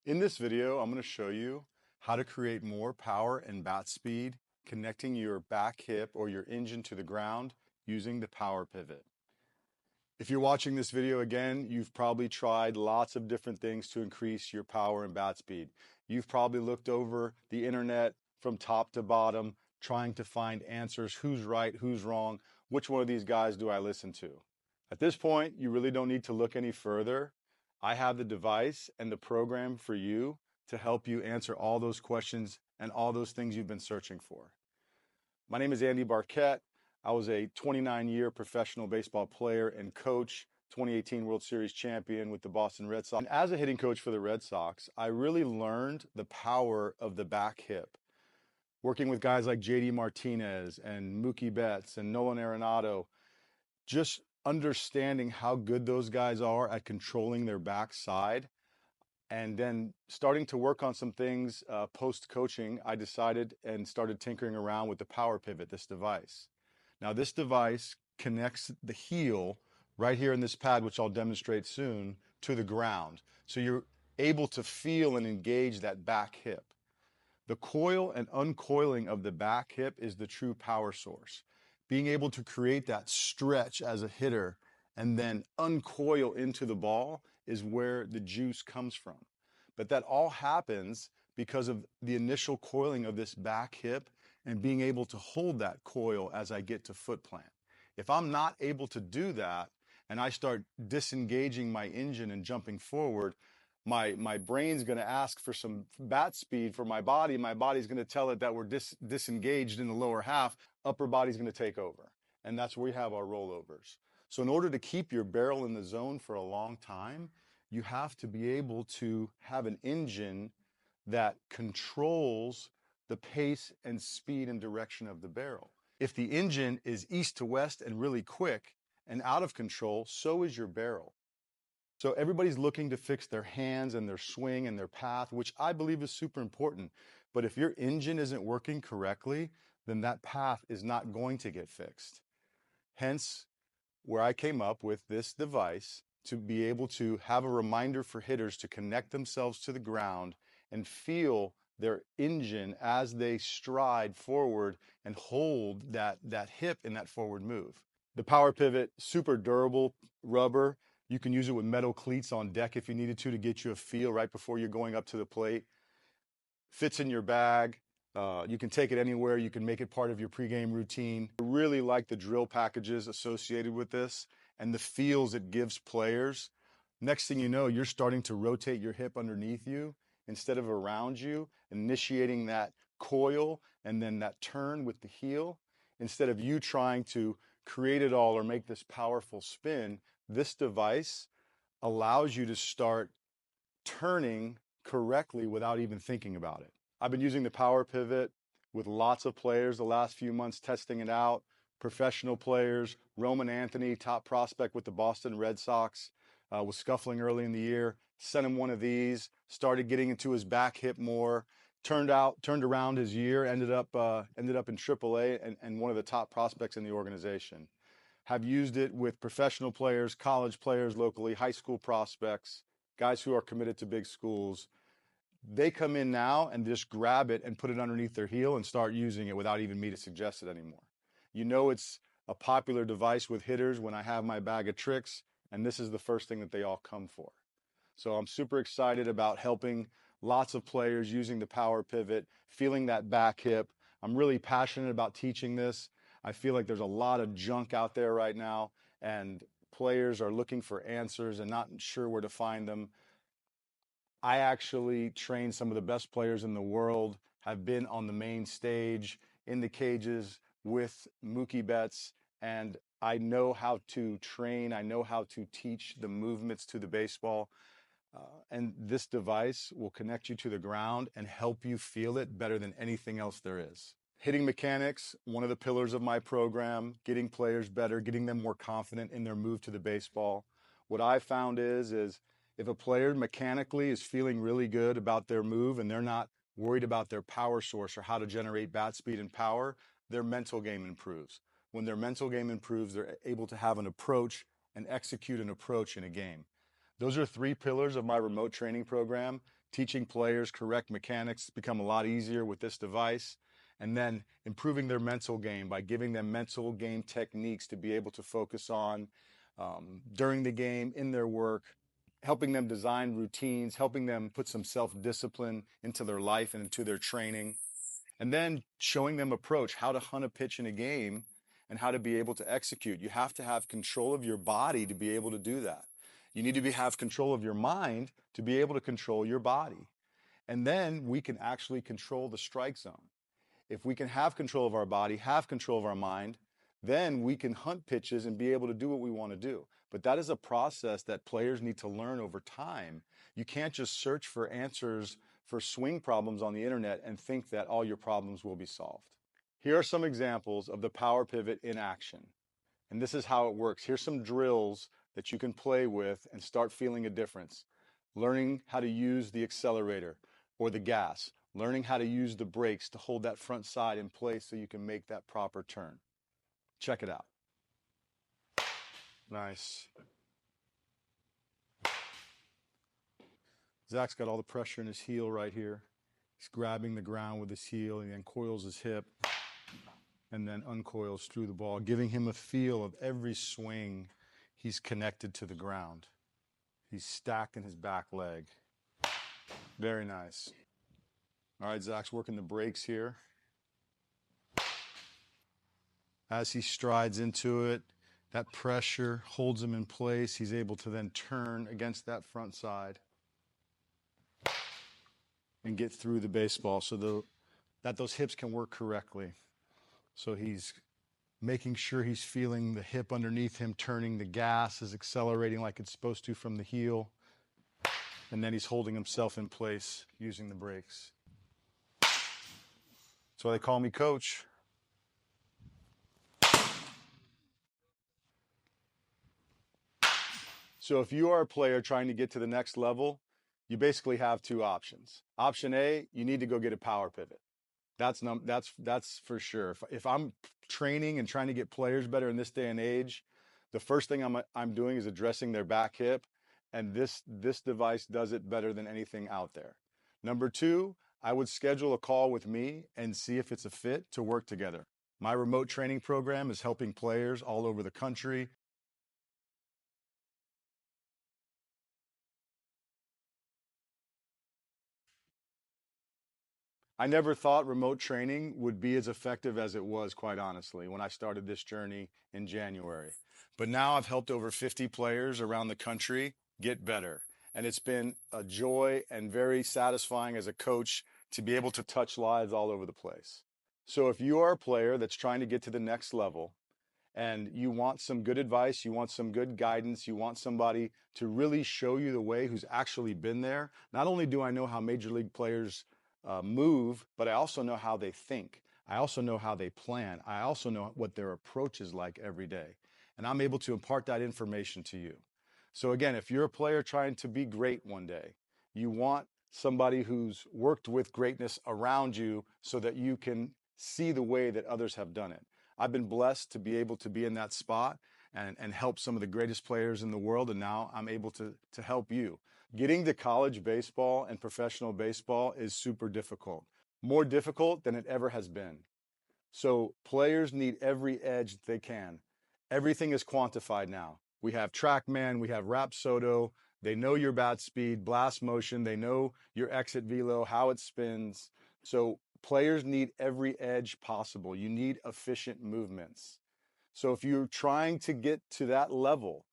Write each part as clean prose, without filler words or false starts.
In this video, I'm going to show you how to create more power and bat speed connecting your back hip or your engine to the ground using the power pivot. If you're watching this video again, you've probably tried lots of different things to increase your power and bat speed. You've probably looked over the internet from top to bottom, trying to find answers. Who's right? Who's wrong? Which one of these guys do I listen to? At this point, you really don't need to look any further. I have the device and the program for you to help you answer all those questions and all those things you've been searching for. My name is Andy Barquette. I was a 29-year professional baseball player and coach, 2018 World Series champion with the Boston Red Sox. And as a hitting coach for the Red Sox, I really learned the power of the back hip. Working with guys like JD Martinez and Mookie Betts and Nolan Arenado, just understanding how good those guys are at controlling their backside, and then starting to work on some things post-coaching, I decided and started tinkering around with the power pivot, this device. Now, this device connects the heel right here in this pad, which I'll demonstrate soon, to the ground. So you're able to feel and engage that back hip. The coil and uncoiling of the back hip is the true power source. Being able to create that stretch as a hitter and then uncoil into the ball is where the juice comes from. But that all happens because of the initial coiling of this back hip and being able to hold that coil as I get to foot plant. If I'm not able to do that and I start disengaging my engine and jumping forward, my brain's going to ask for some bat speed for my body. My body's going to tell it that we're disengaged in the lower half. Upper body's going to take over. And that's where we have our rollovers. So in order to keep your barrel in the zone for a long time, you have to be able to have an engine that controls the pace and speed and direction of the barrel. If the engine is east to west and really quick and out of control, so is your barrel. So everybody's looking to fix their hands and their swing and their path, which I believe is super important. But if your engine isn't working correctly, then that path is not going to get fixed. Hence, where I came up with this device to be able to have a reminder for hitters to connect themselves to the ground and feel their engine as they stride forward and hold that hip in that forward move. The power pivot, super durable rubber. You can use it with metal cleats on deck if you needed to get you a feel right before you're going up to the plate. Fits in your bag. You can take it anywhere. You can make it part of your pregame routine. I really like the drill packages associated with this and the feels it gives players. Next thing you know, you're starting to rotate your hip underneath you instead of around you, initiating that coil and then that turn with the heel. Instead of you trying to create it all or make this powerful spin, this device allows you to start turning correctly without even thinking about it. I've been using the power pivot with lots of players the last few months, testing it out. Professional players, Roman Anthony, top prospect with the Boston Red Sox, was scuffling early in the year. Sent him one of these, started getting into his back hip more. Turned around his year, ended up in AAA and one of the top prospects in the organization. Have used it with professional players, college players locally, high school prospects, guys who are committed to big schools. They come in now and just grab it and put it underneath their heel and start using it without even me to suggest it anymore. You know it's a popular device with hitters when I have my bag of tricks, and this is the first thing that they all come for. So I'm super excited about helping lots of players using the power pivot, feeling that back hip. I'm really passionate about teaching this. I feel like there's a lot of junk out there right now, and players are looking for answers and not sure where to find them. I actually train some of the best players in the world, have been on the main stage, in the cages with Mookie Betts, and I know how to train, I know how to teach the movements to the baseball. And this device will connect you to the ground and help you feel it better than anything else there is. Hitting mechanics, one of the pillars of my program, getting players better, getting them more confident in their move to the baseball. What I found is if a player mechanically is feeling really good about their move and they're not worried about their power source or how to generate bat speed and power, their mental game improves. When their mental game improves, they're able to have an approach and execute an approach in a game. Those are 3 pillars of my remote training program: Teaching players correct mechanics become a lot easier with this device. And then improving their mental game by giving them mental game techniques to be able to focus on during the game, in their work, helping them design routines, helping them put some self-discipline into their life and into their training, and then showing them approach, how to hunt a pitch in a game and how to be able to execute. You have to have control of your body to be able to do that. You need to have control of your mind to be able to control your body. And then we can actually control the strike zone. If we can have control of our body, have control of our mind, then we can hunt pitches and be able to do what we want to do. But that is a process that players need to learn over time. You can't just search for answers for swing problems on the internet and think that all your problems will be solved. Here are some examples of the power pivot in action. And this is how it works. Here's some drills that you can play with and start feeling a difference. Learning how to use the accelerator or the gas. Learning how to use the brakes to hold that front side in place so you can make that proper turn. Check it out. Nice. Zach's got all the pressure in his heel right here. He's grabbing the ground with his heel and then coils his hip and then uncoils through the ball, giving him a feel of every swing he's connected to the ground. He's stacking his back leg. Very nice. All right, Zach's working the brakes here. As he strides into it, that pressure holds him in place. He's able to then turn against that front side and get through the baseball so that those hips can work correctly. So he's making sure he's feeling the hip underneath him, turning, the gas is accelerating like it's supposed to from the heel. And then he's holding himself in place using the brakes. That's why they call me coach. So if you are a player trying to get to the next level, you basically have two options. Option A, you need to go get a power pivot. That's for sure. If I'm training and trying to get players better in this day and age, the first thing I'm doing is addressing their back hip, and this device does it better than anything out there. Number two, I would schedule a call with me and see if it's a fit to work together. My remote training program is helping players all over the country. I never thought remote training would be as effective as it was, quite honestly, when I started this journey in January. But now I've helped over 50 players around the country get better. And it's been a joy and very satisfying as a coach to be able to touch lives all over the place. So if you are a player that's trying to get to the next level and you want some good advice, you want some good guidance, you want somebody to really show you the way who's actually been there, not only do I know how major league players move, but I also know how they think. I also know how they plan. I also know what their approach is like every day. And I'm able to impart that information to you. So again, if you're a player trying to be great one day, you want somebody who's worked with greatness around you so that you can see the way that others have done it. I've been blessed to be able to be in that spot and help some of the greatest players in the world, and now I'm able to help you. Getting to college baseball and professional baseball is super difficult, more difficult than it ever has been. So players need every edge they can. Everything is quantified now. We have TrackMan, we have Rapsodo. They know your bat speed, blast motion. They know your exit velo, how it spins. So players need every edge possible. You need efficient movements. So if you're trying to get to that level,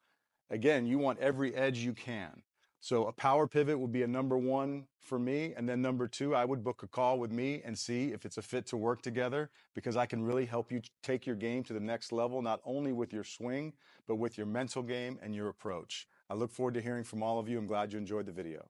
again, you want every edge you can. So a power pivot would be a number one for me. And then number two, I would book a call with me and see if it's a fit to work together, because I can really help you take your game to the next level, not only with your swing, but with your mental game and your approach. I look forward to hearing from all of you. I'm glad you enjoyed the video.